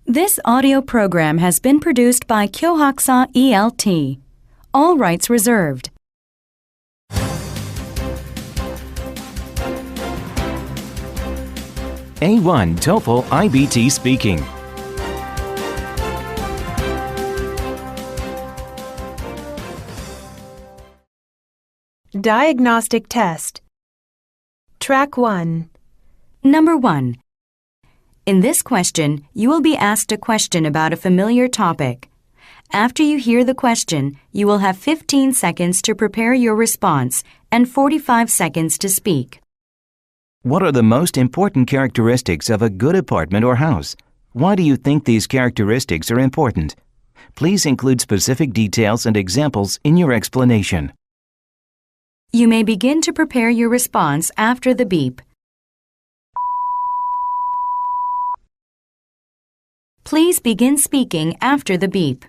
This audio program has been produced by HuyHuu ELT. All rights reserved. A1 Toefl IBT speaking. Diagnostic test. Track 1. Number 1. In this question, you will be asked a question about a familiar topic. After you hear the question, you will have 15 seconds to prepare your response and 45 seconds to speak. What are the most important characteristics of a good apartment or house? Why do you think these characteristics are important? Please include specific details and examples in your explanation. You may begin to prepare your response after the beep. Please begin speaking after the beep.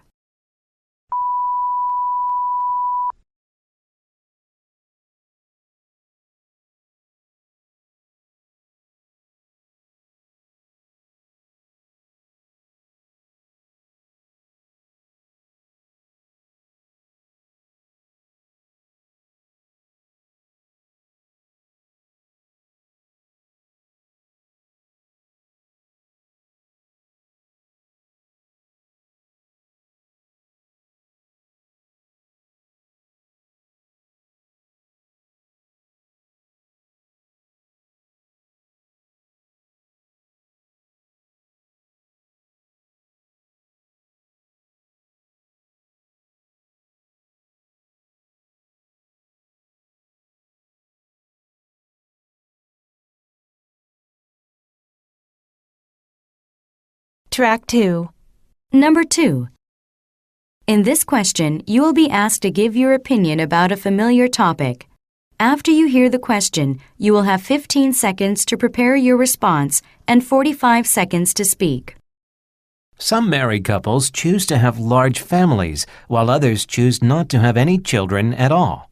Track 2. Number 2. In this question, you will be asked to give your opinion about a familiar topic. After you hear the question, you will have 15 seconds to prepare your response and 45 seconds to speak. Some married couples choose to have large families, while others choose not to have any children at all.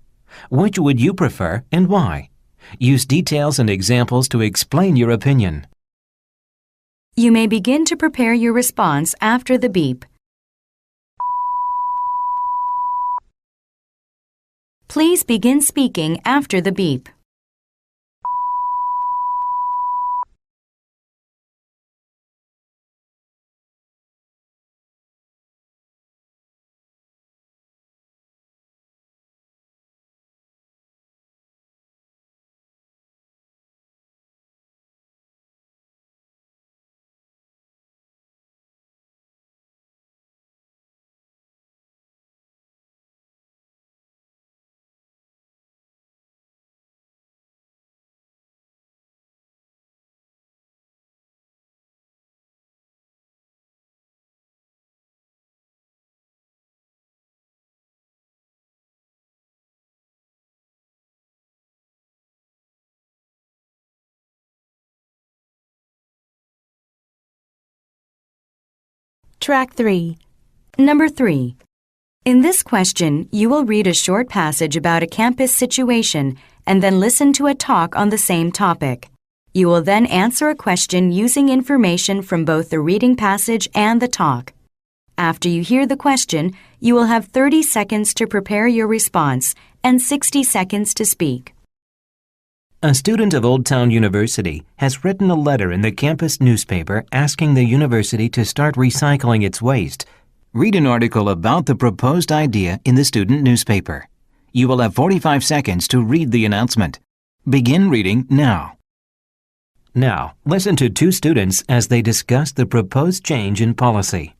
Which would you prefer and why? Use details and examples to explain your opinion. You may begin to prepare your response after the beep. Please begin speaking after the beep. Track 3. Number 3. In this question, you will read a short passage about a campus situation and then listen to a talk on the same topic. You will then answer a question using information from both the reading passage and the talk. After you hear the question, you will have 30 seconds to prepare your response and 60 seconds to speak. A student of Old Town University has written a letter in the campus newspaper asking the university to start recycling its waste. Read an article about the proposed idea in the student newspaper. You will have 45 seconds to read the announcement. Begin reading now. Now, listen to two students as they discuss the proposed change in policy.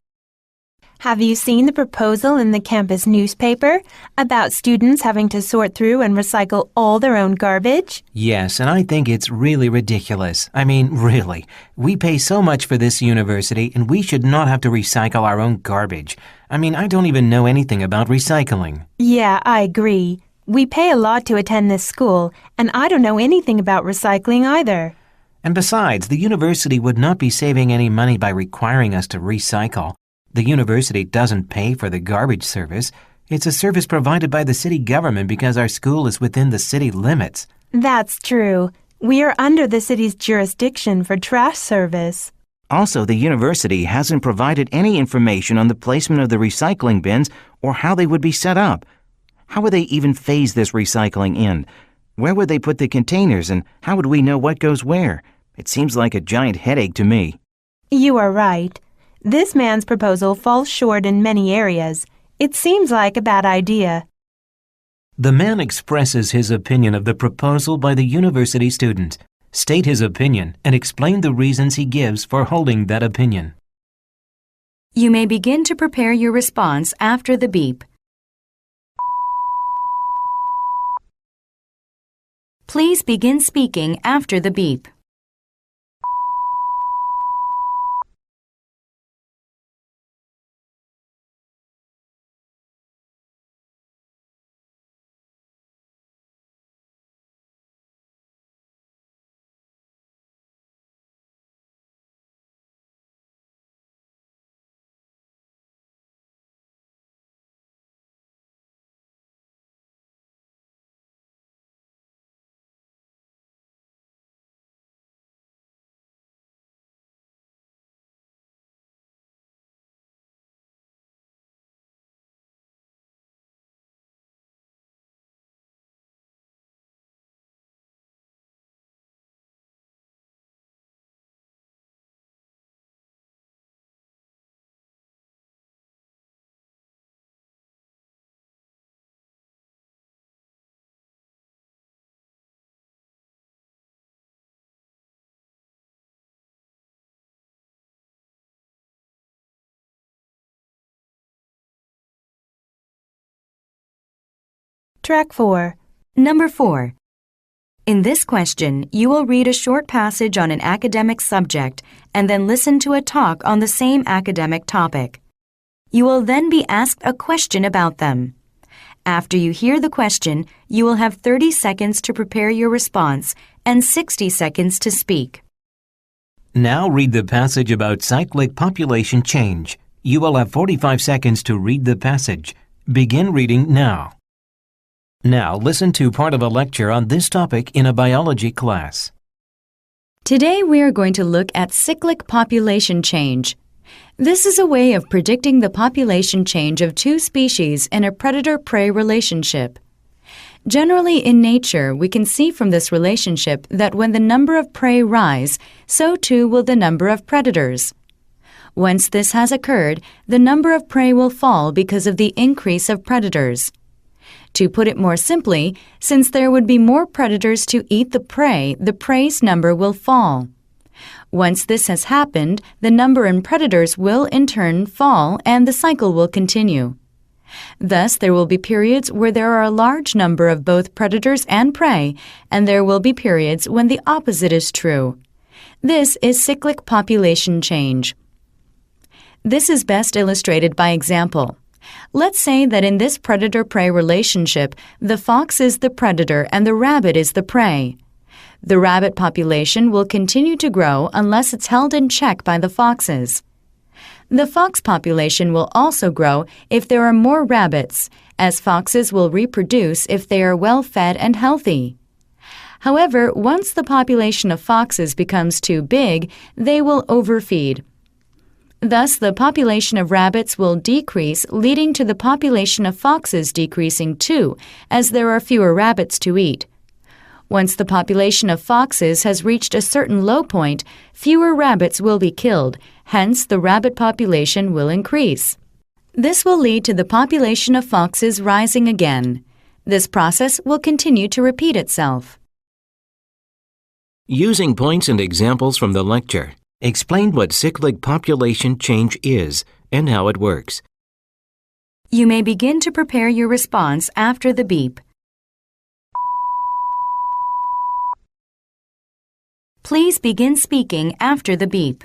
Have you seen the proposal in the campus newspaper about students having to sort through and recycle all their own garbage? Yes, and I think it's really ridiculous. I mean, really. We pay so much for this university and we should not have to recycle our own garbage. I mean, I don't even know anything about recycling. Yeah, I agree. We pay a lot to attend this school, and I don't know anything about recycling either. And besides, the university would not be saving any money by requiring us to recycle. The university doesn't pay for the garbage service. It's a service provided by the city government because our school is within the city limits. That's true. We are under the city's jurisdiction for trash service. Also, the university hasn't provided any information on the placement of the recycling bins or how they would be set up. How would they even phase this recycling in? Where would they put the containers and how would we know what goes where? It seems like a giant headache to me. You are right. This man's proposal falls short in many areas. It seems like a bad idea. The man expresses his opinion of the proposal by the university student. State his opinion and explain the reasons he gives for holding that opinion. You may begin to prepare your response after the beep. Please begin speaking after the beep. Track 4. Number 4. In this question, you will read a short passage on an academic subject and then listen to a talk on the same academic topic. You will then be asked a question about them. After you hear the question, you will have 30 seconds to prepare your response and 60 seconds to speak. Now read the passage about cyclic population change. You will have 45 seconds to read the passage. Begin reading now. Now listen to part of a lecture on this topic in a biology class. Today we are going to look at cyclic population change. This is a way of predicting the population change of two species in a predator-prey relationship. Generally in nature, we can see from this relationship that when the number of prey rise, so too will the number of predators. Once this has occurred, the number of prey will fall because of the increase of predators. To put it more simply, since there would be more predators to eat the prey's number will fall. Once this has happened, the number in predators will in turn fall and the cycle will continue. Thus, there will be periods where there are a large number of both predators and prey, and there will be periods when the opposite is true. This is cyclic population change. This is best illustrated by example. Let's say that in this predator-prey relationship, the fox is the predator and the rabbit is the prey. The rabbit population will continue to grow unless it's held in check by the foxes. The fox population will also grow if there are more rabbits, as foxes will reproduce if they are well-fed and healthy. However, once the population of foxes becomes too big, they will overfeed. Thus, the population of rabbits will decrease, leading to the population of foxes decreasing too, as there are fewer rabbits to eat. Once the population of foxes has reached a certain low point, fewer rabbits will be killed, hence the rabbit population will increase. This will lead to the population of foxes rising again. This process will continue to repeat itself. Using points and examples from the lecture, explain what cyclic population change is and how it works. You may begin to prepare your response after the beep. Please begin speaking after the beep.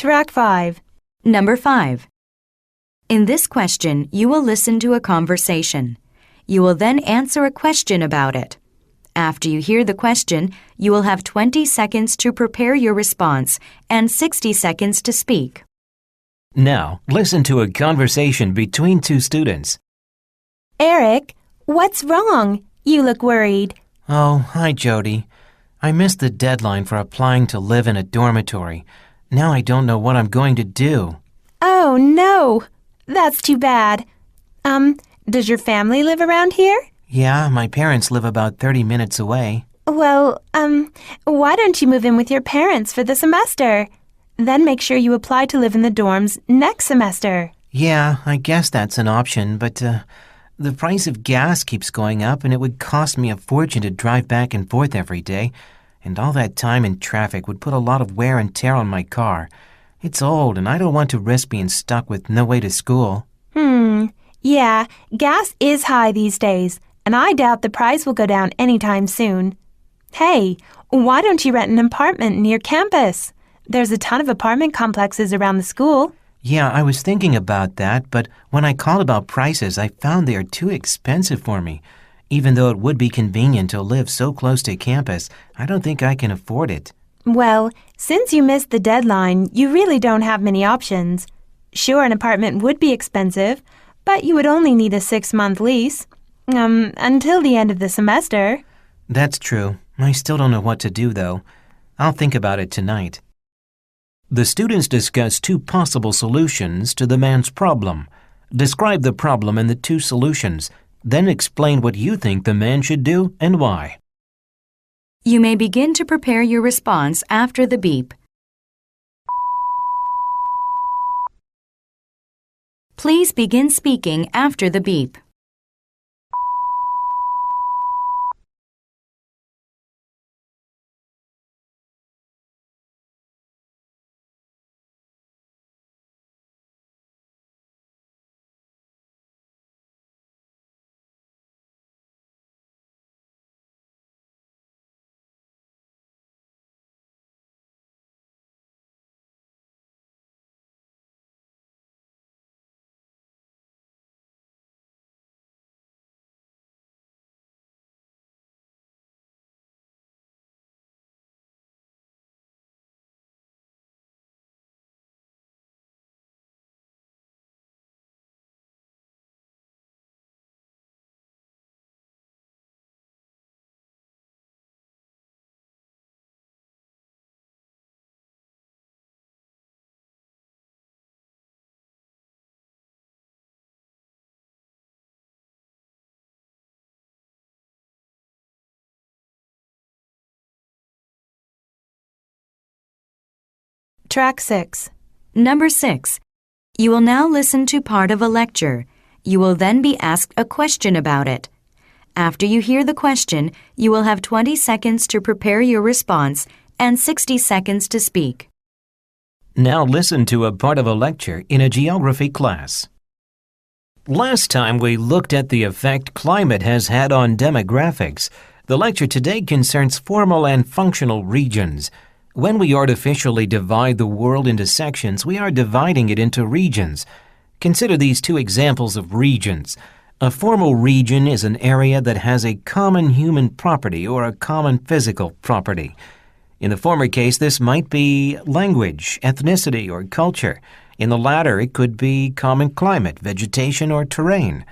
Track 5. Number 5. In this question, you will listen to a conversation. You will then answer a question about it. After you hear the question, you will have 20 seconds to prepare your response and 60 seconds to speak. Now, listen to a conversation between two students. Eric, what's wrong? You look worried. Oh, hi, Jody. I missed the deadline for applying to live in a dormitory. Now I don't know what I'm going to do. Oh, no. That's too bad. Does your family live around here? Yeah, my parents live about 30 minutes away. Well, why don't you move in with your parents for the semester? Then make sure you apply to live in the dorms next semester. Yeah, I guess that's an option, but the price of gas keeps going up and it would cost me a fortune to drive back and forth every day. And all that time in traffic would put a lot of wear and tear on my car. It's old and I don't want to risk being stuck with no way to school. Yeah, gas is high these days, and I doubt the price will go down anytime soon. Hey, why don't you rent an apartment near campus? There's a ton of apartment complexes around the school. Yeah, I was thinking about that, but when I called about prices, I found they are too expensive for me. Even though it would be convenient to live so close to campus, I don't think I can afford it. Well, since you missed the deadline, you really don't have many options. Sure, an apartment would be expensive, but you would only need a 6-month lease. Until the end of the semester. That's true. I still don't know what to do, though. I'll think about it tonight. The students discuss two possible solutions to the man's problem. Describe the problem and the two solutions. Then explain what you think the man should do and why. You may begin to prepare your response after the beep. Please begin speaking after the beep. Track 6. Number 6. You will now listen to part of a lecture. You will then be asked a question about it. After you hear the question, you will have 20 seconds to prepare your response and 60 seconds to speak. Now listen to a part of a lecture in a geography class. Last time we looked at the effect climate has had on demographics. The lecture today concerns formal and functional regions. When we artificially divide the world into sections, we are dividing it into regions. Consider these two examples of regions. A formal region is an area that has a common human property or a common physical property. In the former case, this might be language, ethnicity, or culture. In the latter, it could be common climate, vegetation, or terrain.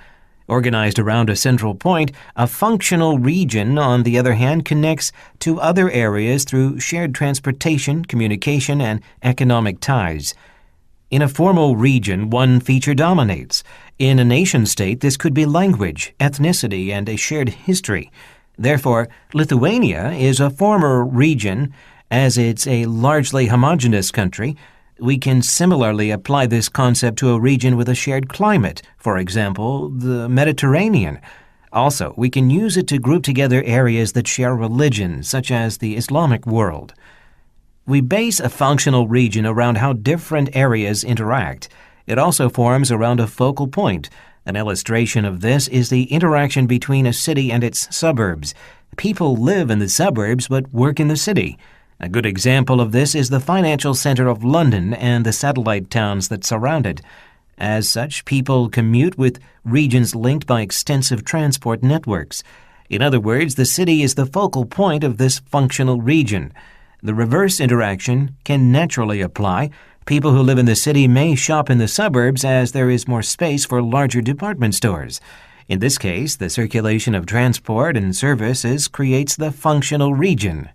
Organized around a central point, a functional region, on the other hand, connects to other areas through shared transportation, communication, and economic ties. In a formal region, one feature dominates. In a nation-state, this could be language, ethnicity, and a shared history. Therefore, Lithuania is a former region, as it's a largely homogeneous country. We can similarly apply this concept to a region with a shared climate, for example, the Mediterranean. Also, we can use it to group together areas that share religion, such as the Islamic world. We base a functional region around how different areas interact. It also forms around a focal point. An illustration of this is the interaction between a city and its suburbs. People live in the suburbs but work in the city. A good example of this is the financial center of London and the satellite towns that surround it. As such, people commute with regions linked by extensive transport networks. In other words, the city is the focal point of this functional region. The reverse interaction can naturally apply. People who live in the city may shop in the suburbs as there is more space for larger department stores. In this case, the circulation of transport and services creates the functional region.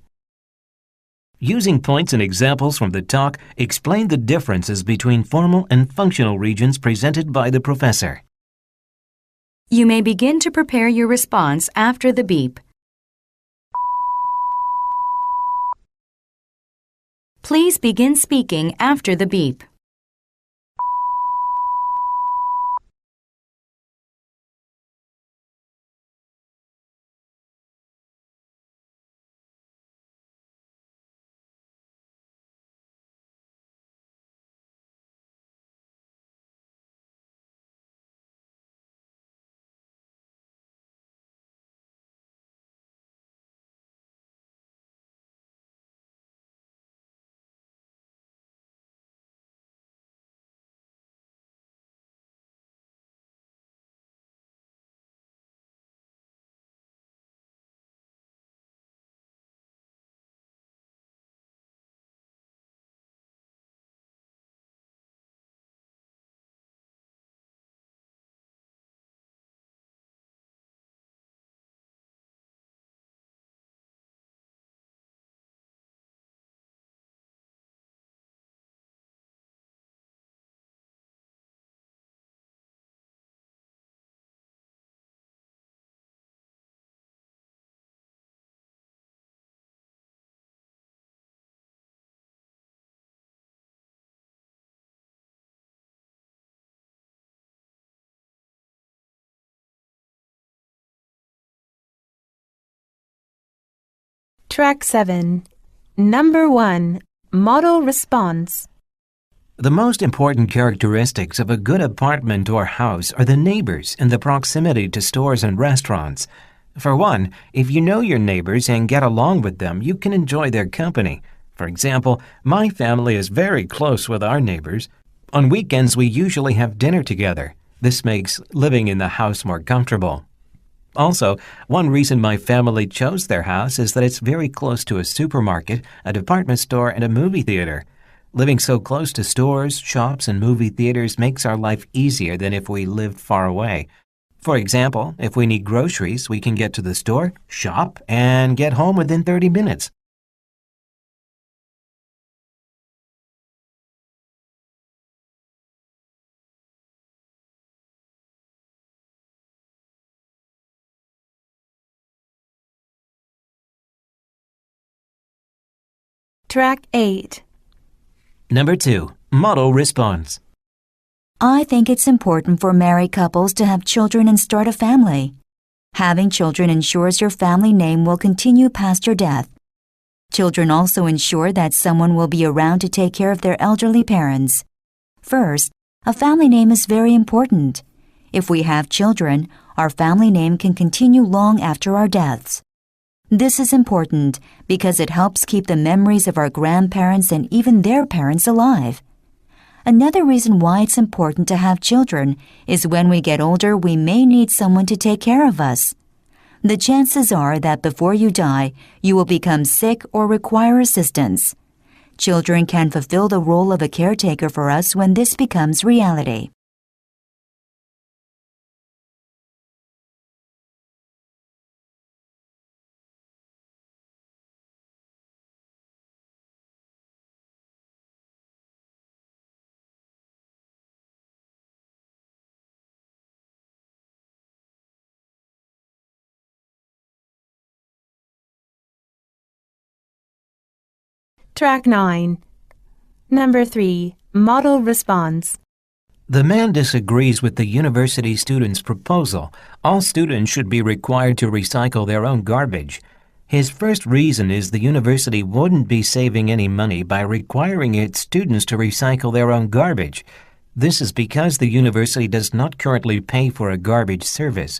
Using points and examples from the talk, explain the differences between formal and functional regions presented by the professor. You may begin to prepare your response after the beep. Please begin speaking after the beep. Track 7. Number 1. Model response. The most important characteristics of a good apartment or house are the neighbors and the proximity to stores and restaurants. For one, if you know your neighbors and get along with them, you can enjoy their company. For example, my family is very close with our neighbors. On weekends, we usually have dinner together. This makes living in the house more comfortable. Also, one reason my family chose their house is that it's very close to a supermarket, a department store, and a movie theater. Living so close to stores, shops, and movie theaters makes our life easier than if we lived far away. For example, if we need groceries, we can get to the store, shop, and get home within 30 minutes. Track 8. Number 2. Model response. I think it's important for married couples to have children and start a family. Having children ensures your family name will continue past your death. Children also ensure that someone will be around to take care of their elderly parents. First, a family name is very important. If we have children, our family name can continue long after our deaths. This is important because it helps keep the memories of our grandparents and even their parents alive. Another reason why it's important to have children is when we get older, we may need someone to take care of us. The chances are that before you die, you will become sick or require assistance. Children can fulfill the role of a caretaker for us when this becomes reality. Track 9. Number 3. Model response. The man disagrees with the university student's proposal. All students should be required to recycle their own garbage. His first reason is the university wouldn't be saving any money by requiring its students to recycle their own garbage. This is because the university does not currently pay for a garbage service.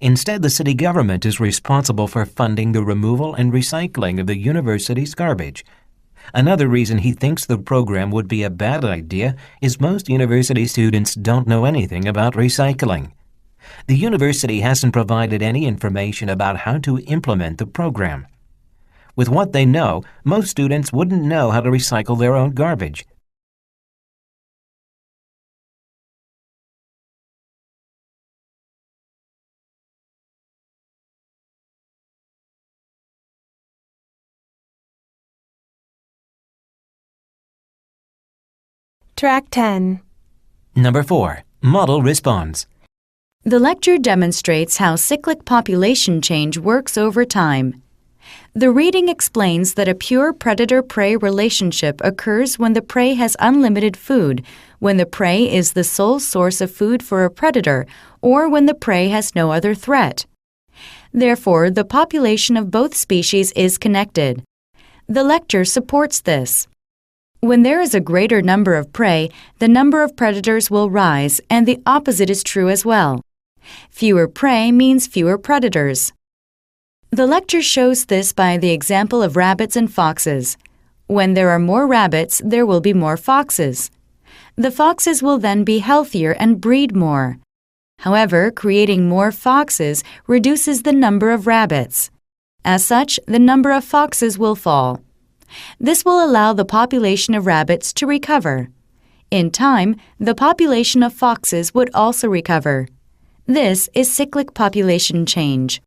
Instead, the city government is responsible for funding the removal and recycling of the university's garbage. Another reason he thinks the program would be a bad idea is most university students don't know anything about recycling. The university hasn't provided any information about how to implement the program. With what they know, most students wouldn't know how to recycle their own garbage. Track 10. Number 4. Model response. The lecture demonstrates how cyclic population change works over time. The reading explains that a pure predator-prey relationship occurs when the prey has unlimited food, when the prey is the sole source of food for a predator, or when the prey has no other threat. Therefore, the population of both species is connected. The lecture supports this. When there is a greater number of prey, the number of predators will rise, and the opposite is true as well. Fewer prey means fewer predators. The lecture shows this by the example of rabbits and foxes. When there are more rabbits, there will be more foxes. The foxes will then be healthier and breed more. However, creating more foxes reduces the number of rabbits. As such, the number of foxes will fall. This will allow the population of rabbits to recover. In time, the population of foxes would also recover. This is cyclic population change.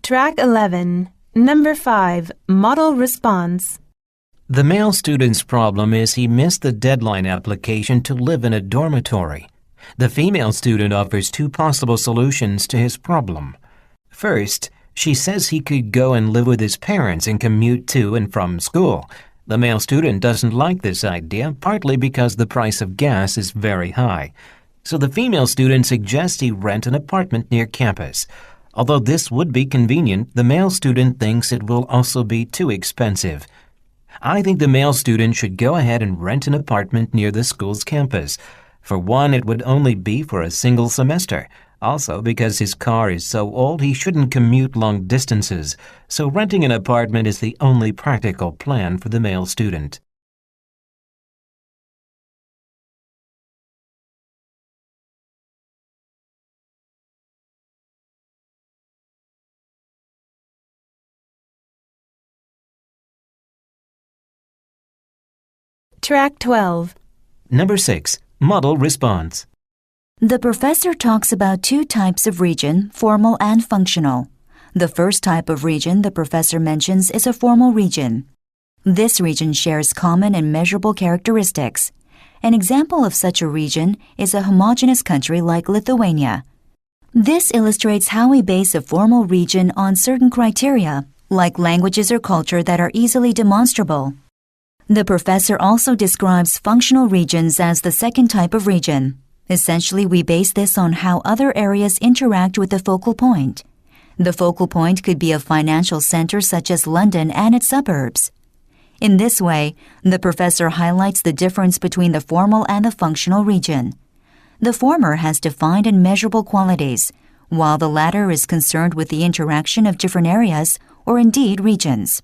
Track 11. Number 5. Model response. The male student's problem is he missed the deadline application to live in a dormitory. The female student offers 2 possible solutions to his problem. First, she says he could go and live with his parents and commute to and from school. The male student doesn't like this idea, partly because the price of gas is very high. So the female student suggests he rent an apartment near campus. Although this would be convenient, the male student thinks it will also be too expensive. I think the male student should go ahead and rent an apartment near the school's campus. For one, it would only be for a single semester. Also, because his car is so old, he shouldn't commute long distances. So renting an apartment is the only practical plan for the male student. Track 12. Number 6. Model response. The professor talks about 2 types of region, formal and functional. The first type of region the professor mentions is a formal region. This region shares common and measurable characteristics. An example of such a region is a homogeneous country like Lithuania. This illustrates how we base a formal region on certain criteria, like languages or culture that are easily demonstrable. The professor also describes functional regions as the second type of region. Essentially, we base this on how other areas interact with the focal point. The focal point could be a financial center such as London and its suburbs. In this way, the professor highlights the difference between the formal and the functional region. The former has defined and measurable qualities, while the latter is concerned with the interaction of different areas or indeed regions.